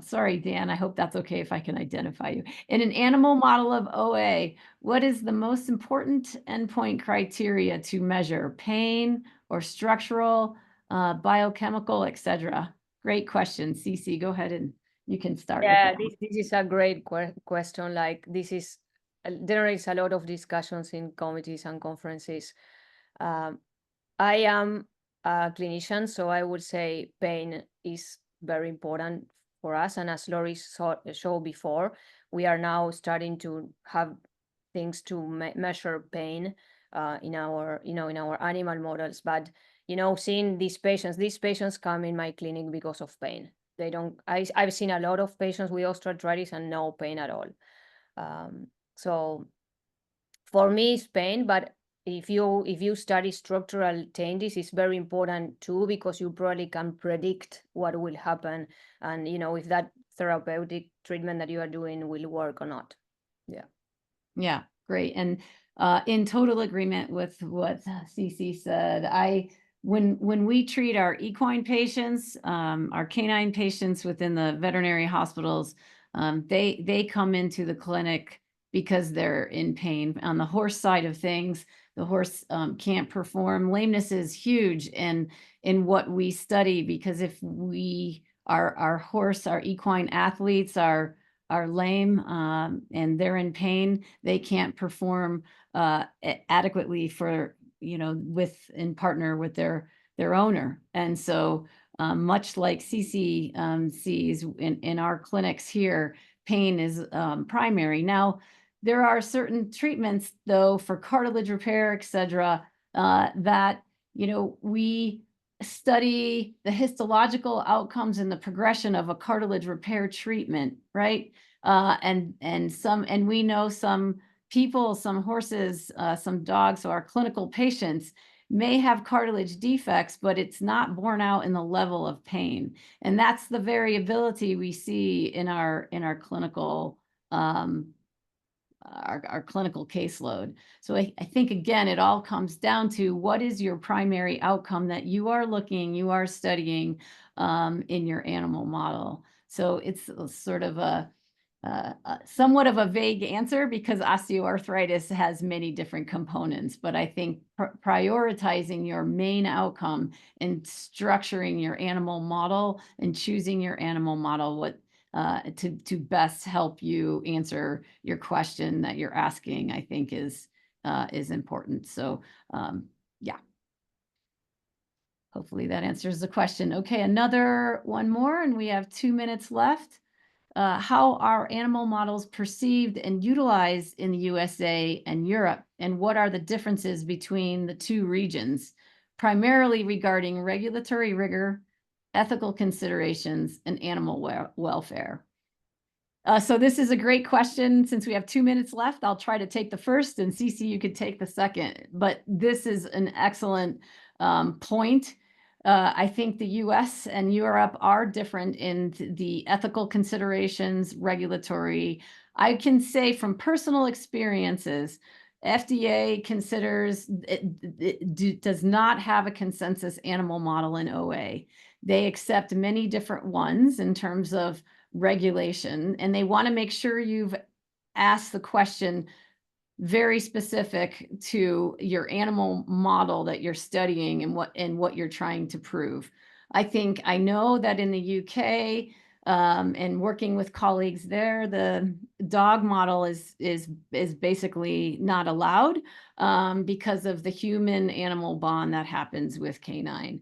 A: sorry, Dan, I hope that's okay if I can identify you. In an animal model of OA, what is the most important endpoint criteria to measure? Pain or structural, biochemical, etc.? great question. Cece, go ahead and you can start with
B: Yeah,
A: that one.
B: this is a great question. Like this is there is a lot of discussions in committees and conferences. Um, I am a clinician, so I would say pain is very important for us. And as Laurie showed before, we are now starting to have things to measure pain in our, in our animal models. But seeing these patients come in my clinic because of pain. They don't. I've seen a lot of patients with osteoarthritis and no pain at all. So for me, it's pain, but if you study structural changes, it's very important too, because you probably can predict what will happen, and if that therapeutic treatment that you are doing will work or not.
A: Yeah, great. And in total agreement with what Cece said, when we treat our equine patients, our canine patients within the veterinary hospitals, they come into the clinic because they're in pain. On the horse side of things, the horse can't perform. Lameness is huge in what we study, because if our horse, our equine athletes are lame and they're in pain, they can't perform adequately for, in partner with their owner. And so much like Cece sees in our clinics here, pain is primary. Now, there are certain treatments, though, for cartilage repair, et cetera, that, we study the histological outcomes and the progression of a cartilage repair treatment, right? And we know some people, some horses, some dogs, so our clinical patients may have cartilage defects, but it's not borne out in the level of pain. And that's the variability we see in our clinical our clinical caseload. So I think, again, it all comes down to what is your primary outcome that you are studying in your animal model. So it's sort of a somewhat of a vague answer, because osteoarthritis has many different components, but I think prioritizing your main outcome and structuring your animal model and choosing your animal model to best help you answer your question that you're asking, I think is important. So yeah. Hopefully that answers the question. Okay, another one more, and we have 2 minutes left. How are animal models perceived and utilized in the USA and Europe, and what are the differences between the two regions, primarily regarding regulatory rigor, ethical considerations, and animal welfare? So this is a great question. Since we have 2 minutes left, I'll try to take the first, and Cece, you could take the second. But this is an excellent point. I think the US and Europe are different in the ethical considerations, regulatory. I can say from personal experiences, FDA does not have a consensus animal model in OA. They accept many different ones in terms of regulation, and they want to make sure you've asked the question very specific to your animal model that you're studying and what you're trying to prove. I know that in the UK, and working with colleagues there, the dog model is basically not allowed because of the human animal bond that happens with canine.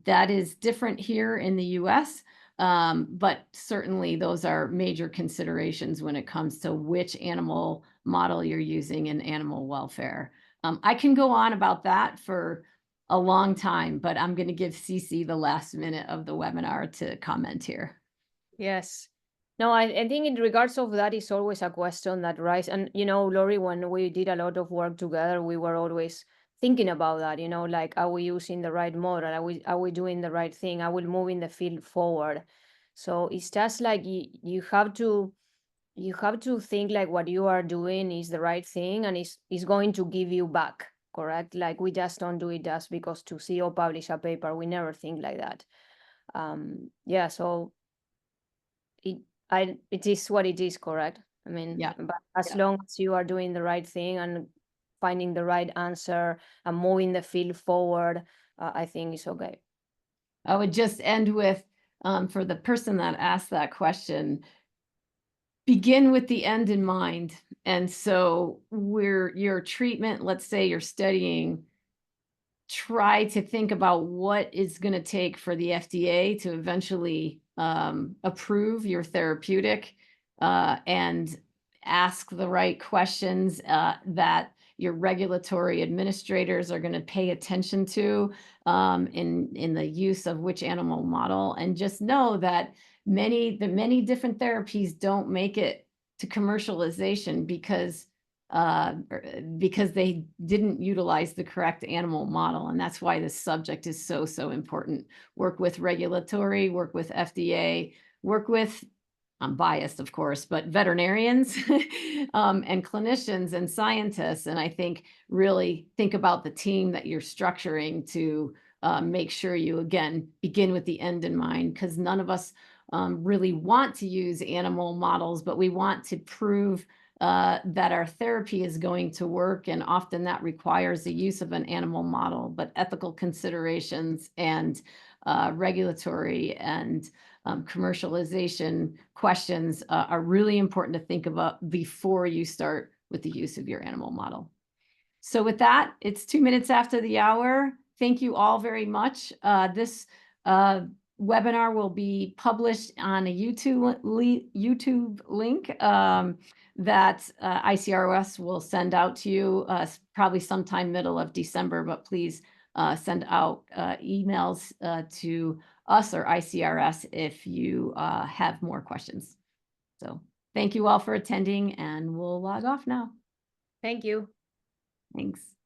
A: That is different here in the US. But certainly those are major considerations when it comes to which animal model you're using in animal welfare. I can go on about that for a long time, but I'm going to give Cece the last minute of the webinar to comment here.
B: Yes. No, I think in regards of that, is always a question that rises. And, Laurie, when we did a lot of work together, we were always thinking about that, like, are we using the right model? Are we doing the right thing? Are we moving the field forward? So it's just like you have to think like what you are doing is the right thing and is going to give you back, correct? Like, we just don't do it just because to see or publish a paper. We never think like that. Yeah, so it is what it is, correct? I mean,
A: Yeah.
B: but as long as you are doing the right thing and finding the right answer and moving the field forward, I think it's okay.
A: I would just end with for the person that asked that question, begin with the end in mind. And so your treatment, let's say you're studying, try to think about what is going to take for the FDA to eventually approve your therapeutic, and ask the right questions that your regulatory administrators are going to pay attention to in the use of which animal model. And just know that many different therapies don't make it to commercialization because they didn't utilize the correct animal model. And that's why this subject is so important. Work with regulatory, work with FDA, work with, I'm biased, of course, but veterinarians and clinicians and scientists. And I think really think about the team that you're structuring to make sure you, again, begin with the end in mind, because none of us really want to use animal models, but we want to prove that our therapy is going to work. And often that requires the use of an animal model, but ethical considerations and regulatory and commercialization questions are really important to think about before you start with the use of your animal model. So with that, it's 2 minutes after the hour. Thank you all very much. This webinar will be published on a YouTube link that ICRS will send out to you probably sometime middle of December, but please send out emails to us or ICRS if you have more questions. So thank you all for attending, and we'll log off now.
B: Thank you.
A: Thanks.